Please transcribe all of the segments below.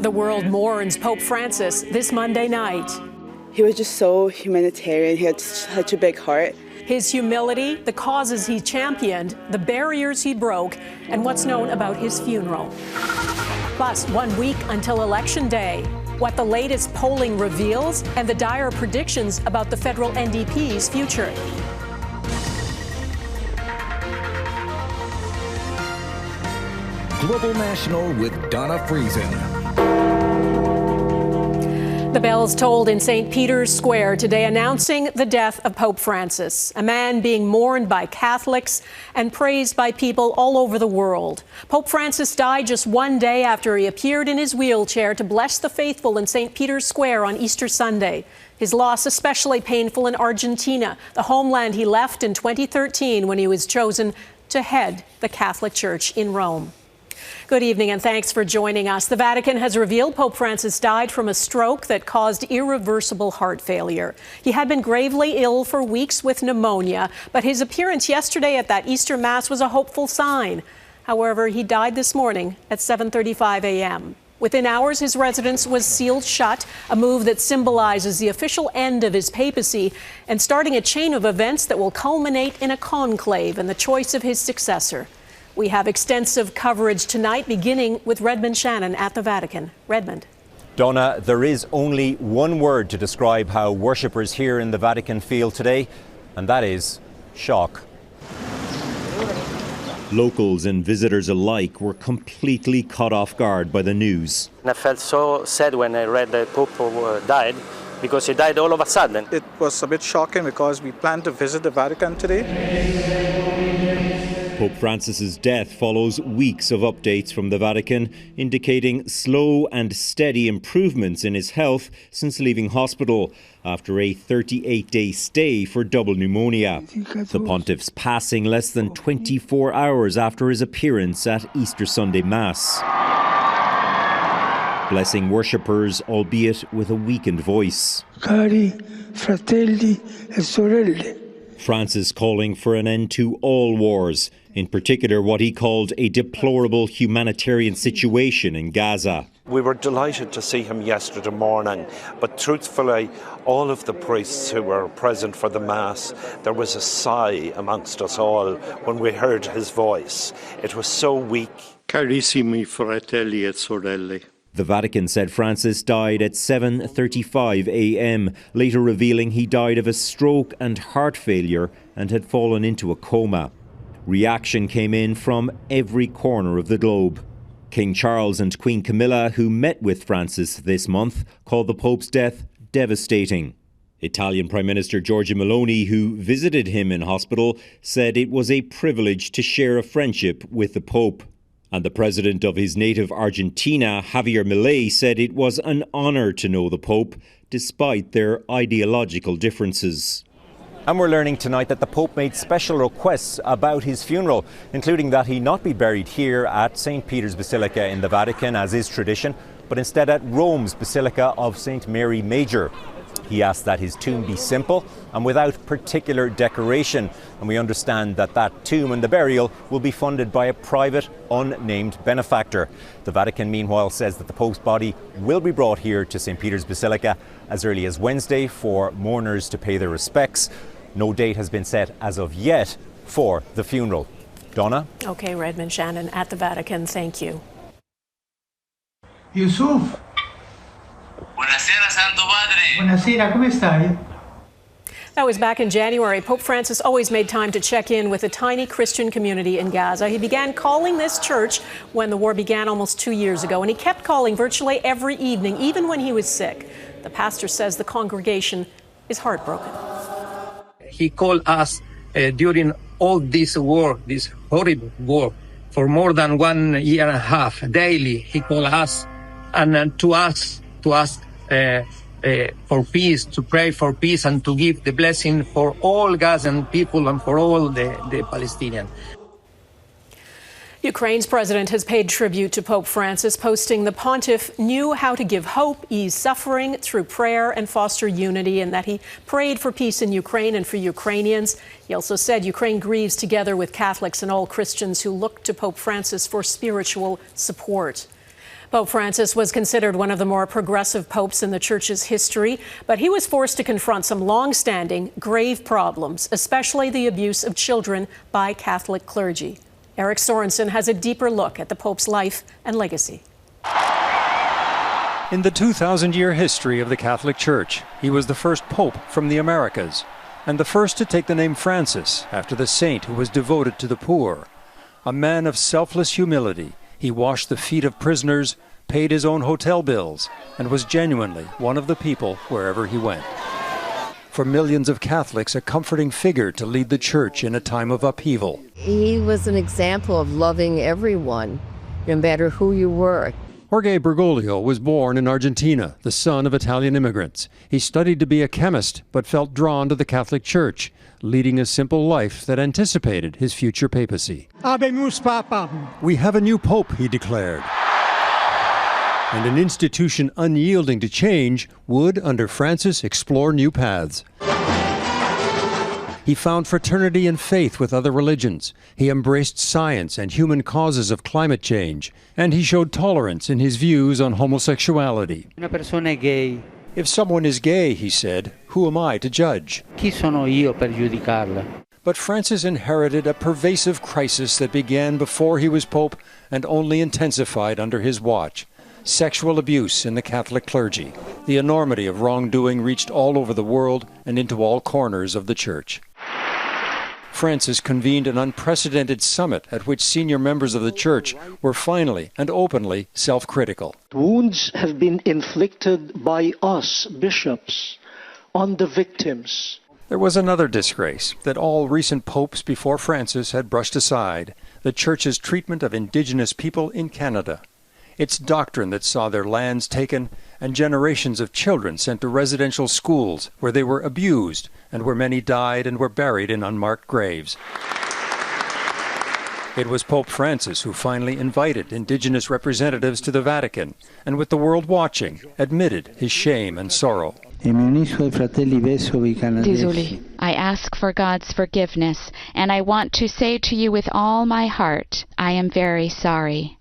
The world mourns Pope Francis this Monday night. He was just so humanitarian. He had such a big heart. His humility, the causes he championed, the barriers he broke, and what's known about his funeral. Plus, 1 week until Election Day, what the latest polling reveals and the dire predictions about the federal NDP's future. Global National with Donna Friesen. The bells tolled in St. Peter's Square today announcing the death of Pope Francis, a man being mourned by Catholics and praised by people all over the world. Pope Francis died just 1 day after he appeared in his wheelchair to bless the faithful in St. Peter's Square on Easter Sunday. His loss especially painful in Argentina, the homeland he left in 2013 when he was chosen to head the Catholic Church in Rome. Good evening and thanks for joining us. The Vatican has revealed Pope Francis died from a stroke that caused irreversible heart failure. He had been gravely ill for weeks with pneumonia, but his appearance yesterday at that Easter Mass was a hopeful sign. However, he died this morning at 7:35 a.m. Within hours, his residence was sealed shut, a move that symbolizes the official end of his papacy and starting a chain of events that will culminate in a conclave and the choice of his successor. We have extensive coverage tonight, beginning with Redmond Shannon at the Vatican. Redmond. Donna, there is only one word to describe how worshippers here in the Vatican feel today, and that is shock. Locals and visitors alike were completely caught off guard by the news. I felt so sad when I read that Pope died, because he died all of a sudden. It was a bit shocking because we planned to visit the Vatican today. Pope Francis's death follows weeks of updates from the Vatican indicating slow and steady improvements in his health since leaving hospital after a 38-day stay for double pneumonia. The pontiff's passing less than 24 hours after his appearance at Easter Sunday Mass, blessing worshippers, albeit with a weakened voice. Cari fratelli e sorelle. Francis calling for an end to all wars, in particular what he called a deplorable humanitarian situation in Gaza. We were delighted to see him yesterday morning, but truthfully, all of the priests who were present for the Mass, there was a sigh amongst us all when we heard his voice. It was so weak. Carissimi fratelli e sorelle. The Vatican said Francis died at 7:35 a.m, later revealing he died of a stroke and heart failure and had fallen into a coma. Reaction came in from every corner of the globe. King Charles and Queen Camilla, who met with Francis this month, called the Pope's death devastating. Italian Prime Minister Giorgia Meloni, who visited him in hospital, said it was a privilege to share a friendship with the Pope. And the president of his native Argentina, Javier Milei, said it was an honour to know the Pope, despite their ideological differences. And we're learning tonight that the Pope made special requests about his funeral, including that he not be buried here at St. Peter's Basilica in the Vatican, as is tradition, but instead at Rome's Basilica of St. Mary Major. He asked that his tomb be simple and without particular decoration, and we understand that that tomb and the burial will be funded by a private, unnamed benefactor. The Vatican, meanwhile, says that the Pope's body will be brought here to St. Peter's Basilica as early as Wednesday for mourners to pay their respects. No date has been set as of yet for the funeral. Donna? Okay, Redmond Shannon at the Vatican, thank you. Yusuf. Buonasera, Santo Padre. Buonasera, come stai? That was back in January. Pope Francis always made time to check in with a tiny Christian community in Gaza. He began calling this church when the war began almost 2 years ago, and he kept calling virtually every evening, even when he was sick. The pastor says the congregation is heartbroken. He called us during all this war, this horrible war, for more than 1 year and a half. Daily, he called us and to ask for peace, to pray for peace, and to give the blessing for all Gazan people and for all the Palestinians. Ukraine's president has paid tribute to Pope Francis, posting the pontiff knew how to give hope, ease suffering through prayer and foster unity, and that he prayed for peace in Ukraine and for Ukrainians. He also said Ukraine grieves together with Catholics and all Christians who look to Pope Francis for spiritual support. Pope Francis was considered one of the more progressive popes in the Church's history, but he was forced to confront some long-standing, grave problems, especially the abuse of children by Catholic clergy. Eric Sorensen has a deeper look at the Pope's life and legacy. In the 2,000-year history of the Catholic Church, he was the first Pope from the Americas, and the first to take the name Francis after the saint who was devoted to the poor. A man of selfless humility, he washed the feet of prisoners, paid his own hotel bills, and was genuinely one of the people wherever he went. For millions of Catholics, a comforting figure to lead the Church in a time of upheaval. He was an example of loving everyone, no matter who you were. Jorge Bergoglio was born in Argentina, the son of Italian immigrants. He studied to be a chemist, but felt drawn to the Catholic Church, leading a simple life that anticipated his future papacy. Habemus Papam. We have a new pope, he declared. And an institution unyielding to change would, under Francis, explore new paths. He found fraternity and faith with other religions. He embraced science and human causes of climate change. And he showed tolerance in his views on homosexuality. Una persona è gay. If someone is gay, he said, who am I to judge? Chi sono io per giudicarla? But Francis inherited a pervasive crisis that began before he was pope and only intensified under his watch. Sexual abuse in the Catholic clergy. The enormity of wrongdoing reached all over the world and into all corners of the Church. Francis convened an unprecedented summit at which senior members of the Church were finally and openly self-critical. Wounds have been inflicted by us, bishops, on the victims. There was another disgrace that all recent popes before Francis had brushed aside: the Church's treatment of Indigenous people in Canada. Its doctrine that saw their lands taken and generations of children sent to residential schools where they were abused and where many died and were buried in unmarked graves. It was Pope Francis who finally invited Indigenous representatives to the Vatican and, with the world watching, admitted his shame and sorrow. Désolé. I ask for God's forgiveness, and I want to say to you with all my heart, I am very sorry.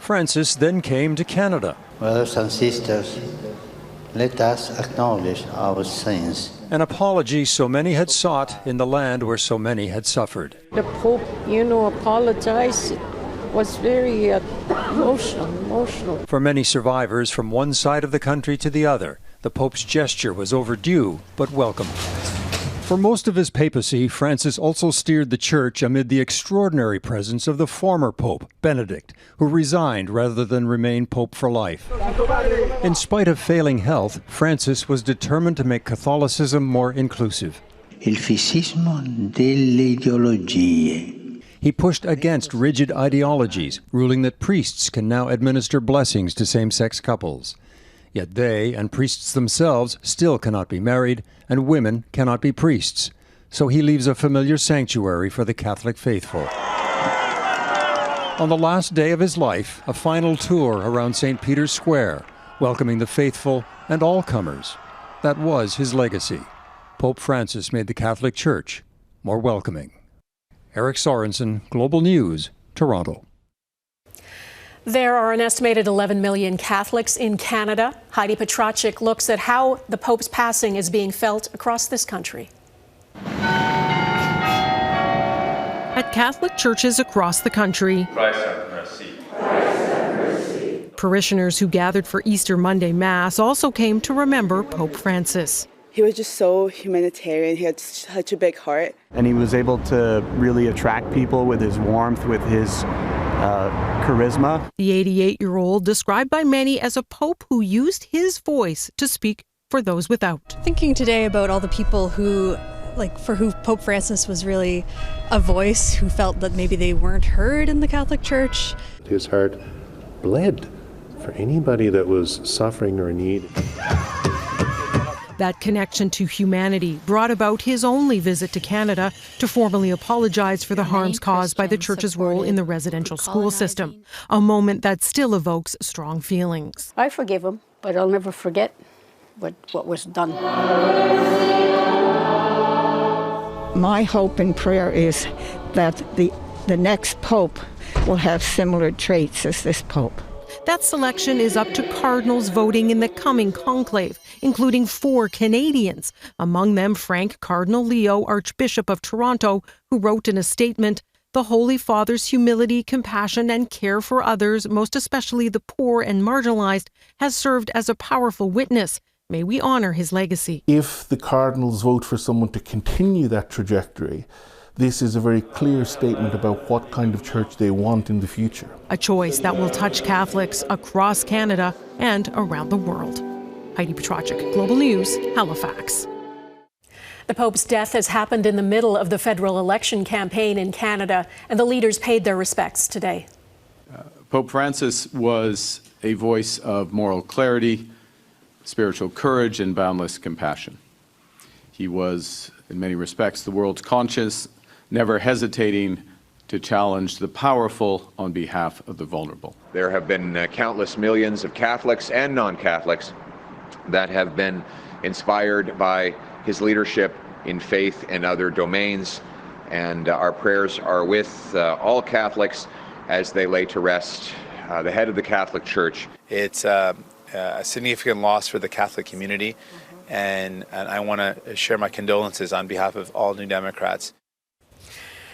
Francis then came to Canada. Brothers and sisters, let us acknowledge our sins. An apology so many had sought in the land where so many had suffered. The Pope, apologized. It was very emotional. For many survivors from one side of the country to the other, the Pope's gesture was overdue but welcome. For most of his papacy, Francis also steered the Church amid the extraordinary presence of the former Pope, Benedict, who resigned rather than remain Pope for life. In spite of failing health, Francis was determined to make Catholicism more inclusive. Il fissismo delle ideologie. He pushed against rigid ideologies, ruling that priests can now administer blessings to same-sex couples. Yet they, and priests themselves, still cannot be married, and women cannot be priests. So he leaves a familiar sanctuary for the Catholic faithful. On the last day of his life, a final tour around St. Peter's Square, welcoming the faithful and all comers. That was his legacy. Pope Francis made the Catholic Church more welcoming. Eric Sorensen, Global News, Toronto. There are an estimated 11 million Catholics in Canada. Heidi Petracek looks at how the Pope's passing is being felt across this country. At Catholic churches across the country, parishioners who gathered for Easter Monday Mass also came to remember Pope Francis. He was just so humanitarian. He had such a big heart. And he was able to really attract people with his warmth, with his charisma. The 88-year-old described by many as a pope who used his voice to speak for those without. Thinking today about all the people who, for who Pope Francis was really a voice, who felt that maybe they weren't heard in the Catholic Church. His heart bled for anybody that was suffering or in need. That connection to humanity brought about his only visit to Canada to formally apologize for the harms caused by the church's role in the residential school system, a moment that still evokes strong feelings. I forgive him, but I'll never forget what was done. My hope and prayer is that the next pope will have similar traits as this pope. That selection is up to cardinals voting in the coming conclave, including 4 Canadians, among them Frank Cardinal Leo, Archbishop of Toronto, who wrote in a statement, "The Holy Father's humility, compassion, and care for others, most especially the poor and marginalized, has served as a powerful witness. May we honor his legacy." If the Cardinals vote for someone to continue that trajectory, this is a very clear statement about what kind of church they want in the future. A choice that will touch Catholics across Canada and around the world. Heidi Petracek, Global News, Halifax. The Pope's death has happened in the middle of the federal election campaign in Canada, and the leaders paid their respects today. Pope Francis was a voice of moral clarity, spiritual courage, and boundless compassion. He was, in many respects, the world's conscience, never hesitating to challenge the powerful on behalf of the vulnerable. There have been countless millions of Catholics and non-Catholics that have been inspired by his leadership in faith and other domains, and our prayers are with all Catholics as they lay to rest the head of the Catholic Church. It's a significant loss for the Catholic community, and I want to share my condolences on behalf of all New Democrats.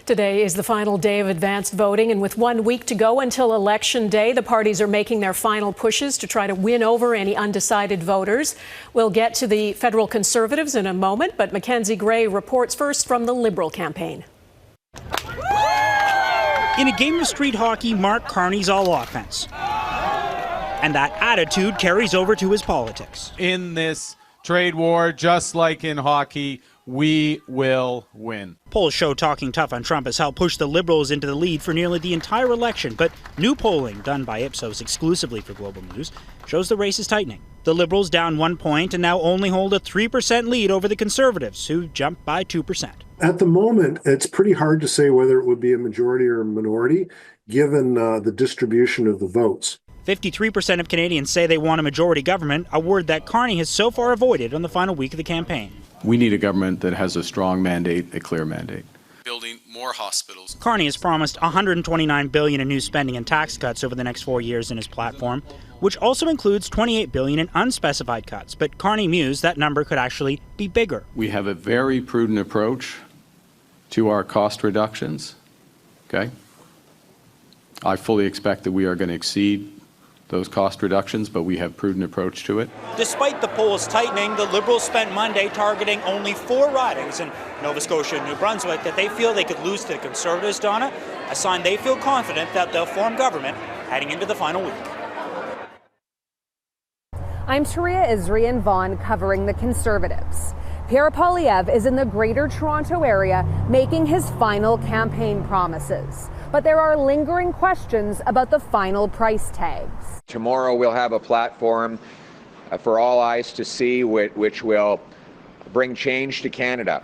Today is the final day of advanced voting, and with 1 week to go until Election Day, the parties are making their final pushes to try to win over any undecided voters. We'll get to the federal Conservatives in a moment, but Mackenzie Gray reports first from the Liberal campaign. In a game of street hockey, Mark Carney's all offense. And that attitude carries over to his politics. In this trade war, just like in hockey, we will win. Polls show talking tough on Trump has helped push the Liberals into the lead for nearly the entire election, but new polling done by Ipsos exclusively for Global News shows the race is tightening. The Liberals down 1 point and now only hold a 3% lead over the Conservatives, who jumped by 2%. At the moment, it's pretty hard to say whether it would be a majority or a minority, given the distribution of the votes. 53% of Canadians say they want a majority government, a word that Carney has so far avoided on the final week of the campaign. We need a government that has a strong mandate, a clear mandate. Building more hospitals. Carney has promised $129 billion in new spending and tax cuts over the next 4 years in his platform, which also includes $28 billion in unspecified cuts. But Carney mused that number could actually be bigger. We have a very prudent approach to our cost reductions. Okay? I fully expect that we are going to exceed those cost reductions, but we have a prudent approach to it. Despite the polls tightening, the Liberals spent Monday targeting only 4 ridings in Nova Scotia and New Brunswick that they feel they could lose to the Conservatives, Donna, a sign they feel confident that they'll form government heading into the final week. I'm Touria Izri in Vaughan covering the Conservatives. Pierre Poilievre is in the Greater Toronto area making his final campaign promises. But there are lingering questions about the final price tags. Tomorrow we'll have a platform for all eyes to see, which will bring change to Canada.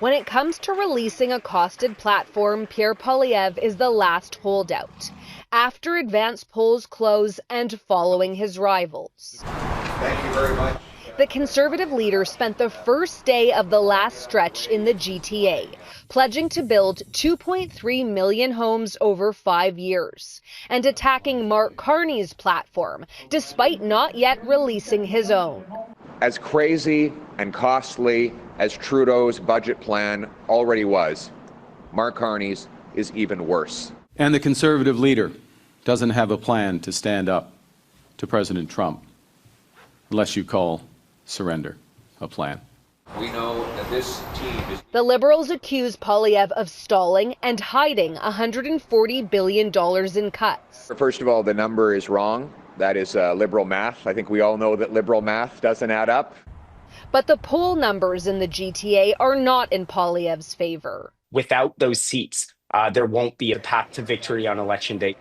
When it comes to releasing a costed platform, Pierre Poilievre is the last holdout, after advance polls close and following his rivals. Thank you very much. The Conservative leader spent the first day of the last stretch in the GTA, pledging to build 2.3 million homes over 5 years, and attacking Mark Carney's platform, despite not yet releasing his own. As crazy and costly as Trudeau's budget plan already was, Mark Carney's is even worse. And the Conservative leader doesn't have a plan to stand up to President Trump, unless you call surrender a plan. We know that this team is... The Liberals accuse Poilievre of stalling and hiding $140 billion in cuts. First of all, the number is wrong. That is Liberal math. I think we all know that Liberal math doesn't add up. But the poll numbers in the GTA are not in Poilievre's favor. Without those seats, there won't be a path to victory on Election Day.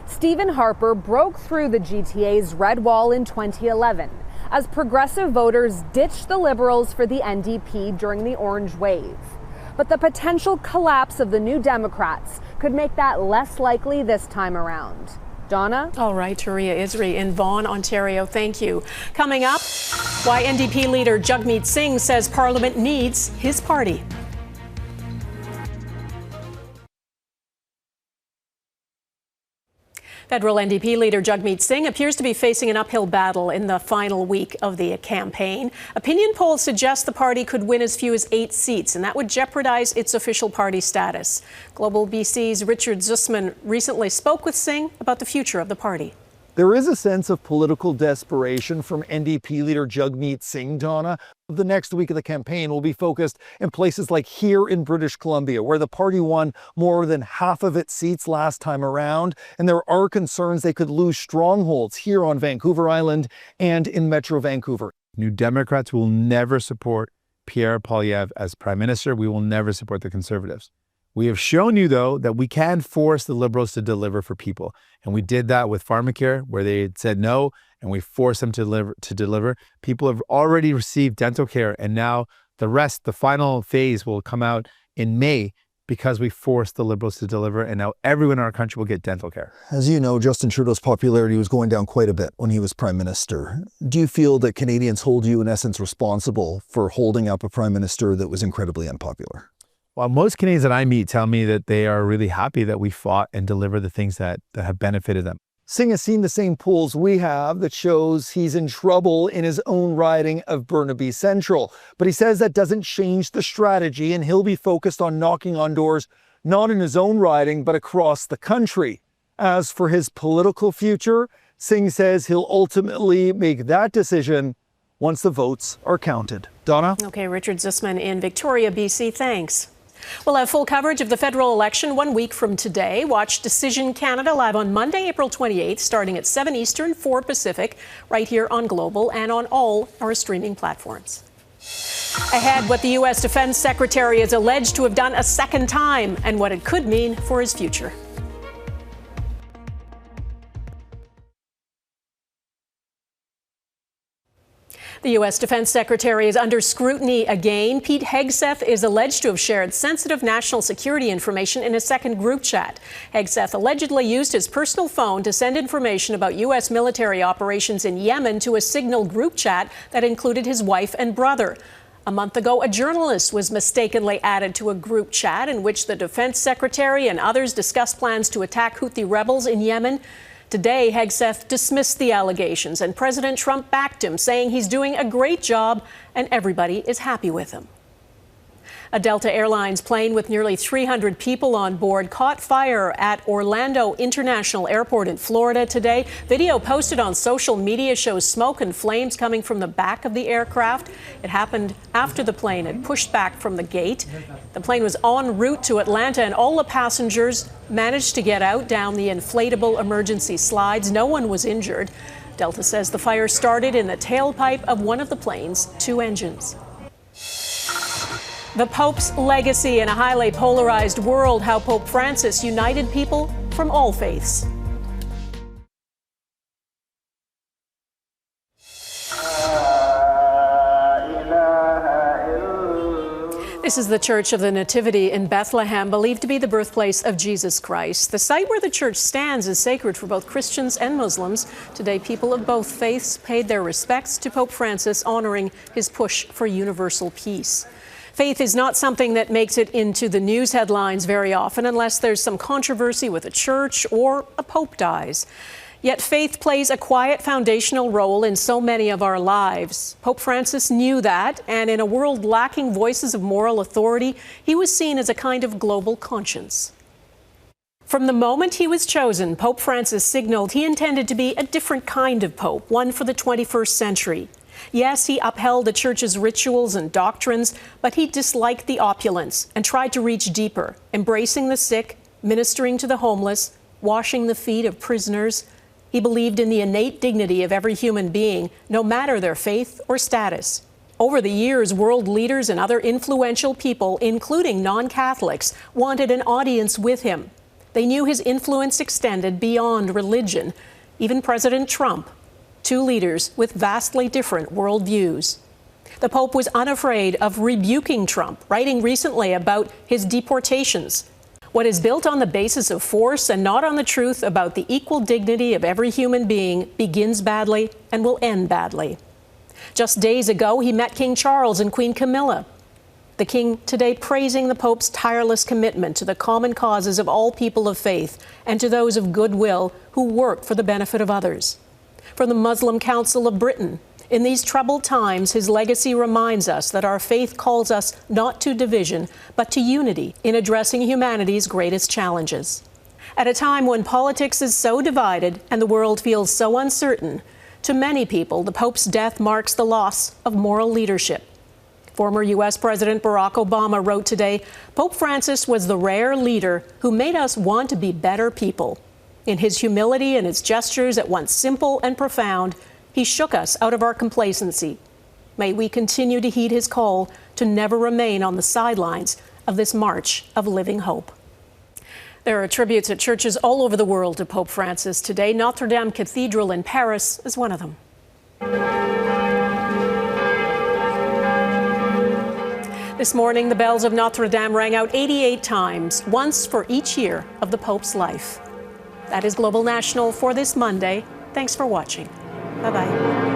Stephen Harper broke through the GTA's red wall in 2011, as progressive voters ditched the Liberals for the NDP during the Orange Wave. But the potential collapse of the New Democrats could make that less likely this time around. Donna? All right, Touria Izri in Vaughan, Ontario. Thank you. Coming up, why NDP leader Jagmeet Singh says Parliament needs his party. Federal NDP leader Jagmeet Singh appears to be facing an uphill battle in the final week of the campaign. Opinion polls suggest the party could win as few as 8 seats, and that would jeopardize its official party status. Global BC's Richard Zussman recently spoke with Singh about the future of the party. There is a sense of political desperation from NDP leader Jagmeet Singh, Donna. The next week of the campaign will be focused in places like here in British Columbia, where the party won more than half of its seats last time around. And there are concerns they could lose strongholds here on Vancouver Island and in Metro Vancouver. New Democrats will never support Pierre Poilievre as Prime Minister. We will never support the Conservatives. We have shown you, though, that we can force the Liberals to deliver for people. And we did that with pharmacare, where they said no, and we forced them to deliver. People have already received dental care, and now the final phase will come out in May because we forced the Liberals to deliver, and now everyone in our country will get dental care. As you know, Justin Trudeau's popularity was going down quite a bit when he was Prime Minister. Do you feel that Canadians hold you, in essence, responsible for holding up a Prime Minister that was incredibly unpopular? Well, most Canadians that I meet tell me that they are really happy that we fought and delivered the things that have benefited them. Singh has seen the same polls we have that shows he's in trouble in his own riding of Burnaby Central. But he says that doesn't change the strategy, and he'll be focused on knocking on doors, not in his own riding, but across the country. As for his political future, Singh says he'll ultimately make that decision once the votes are counted. Donna? Okay, Richard Zussman in Victoria, BC. Thanks. We'll have full coverage of the federal election 1 week from today. Watch Decision Canada live on Monday, April 28th, starting at 7 Eastern, 4 Pacific, right here on Global and on all our streaming platforms. Ahead, what the U.S. Defense Secretary is alleged to have done a second time and what it could mean for his future. The U.S. Defense Secretary is under scrutiny again. Pete Hegseth is alleged to have shared sensitive national security information in a second group chat. Hegseth allegedly used his personal phone to send information about U.S. military operations in Yemen to a Signal group chat that included his wife and brother. A month ago, a journalist was mistakenly added to a group chat in which the Defense Secretary and others discussed plans to attack Houthi rebels in Yemen. Today, Hegseth dismissed the allegations, and President Trump backed him, saying he's doing a great job and everybody is happy with him. A Delta Airlines plane with nearly 300 people on board caught fire at Orlando International Airport in Florida today. Video posted on social media shows smoke and flames coming from the back of the aircraft. It happened after the plane had pushed back from the gate. The plane was en route to Atlanta, and all the passengers managed to get out down the inflatable emergency slides. No one was injured. Delta says the fire started in the tailpipe of one of the plane's 2 engines. The Pope's legacy in a highly polarized world, how Pope Francis united people from all faiths. This is the Church of the Nativity in Bethlehem, believed to be the birthplace of Jesus Christ. The site where the church stands is sacred for both Christians and Muslims. Today, people of both faiths paid their respects to Pope Francis, honoring his push for universal peace. Faith is not something that makes it into the news headlines very often unless there's some controversy with a church or a pope dies. Yet faith plays a quiet foundational role in so many of our lives. Pope Francis knew that, and in a world lacking voices of moral authority, he was seen as a kind of global conscience. From the moment he was chosen, Pope Francis signaled he intended to be a different kind of pope, one for the 21st century. Yes, he upheld the church's rituals and doctrines, but he disliked the opulence and tried to reach deeper, embracing the sick, ministering to the homeless, washing the feet of prisoners. He believed in the innate dignity of every human being, no matter their faith or status. Over the years, world leaders and other influential people, including non-Catholics, wanted an audience with him. They knew his influence extended beyond religion. Even President Trump. two leaders with vastly different worldviews. The Pope was unafraid of rebuking Trump, writing recently about his deportations. What is built on the basis of force and not on the truth about the equal dignity of every human being begins badly and will end badly. Just days ago, he met King Charles and Queen Camilla. The King today praising the Pope's tireless commitment to the common causes of all people of faith and to those of goodwill who work for the benefit of others. From the Muslim Council of Britain, in these troubled times, his legacy reminds us that our faith calls us not to division, but to unity in addressing humanity's greatest challenges. At a time when politics is so divided and the world feels so uncertain, to many people, the Pope's death marks the loss of moral leadership. Former U.S. President Barack Obama wrote today, Pope Francis was the rare leader who made us want to be better people. In his humility and his gestures at once simple and profound, he shook us out of our complacency. May we continue to heed his call to never remain on the sidelines of this march of living hope. There are tributes at churches all over the world to Pope Francis today. Notre Dame Cathedral in Paris is one of them. This morning, the bells of Notre Dame rang out 88 times, once for each year of the Pope's life. That is Global National for this Monday. Thanks for watching. Bye-bye.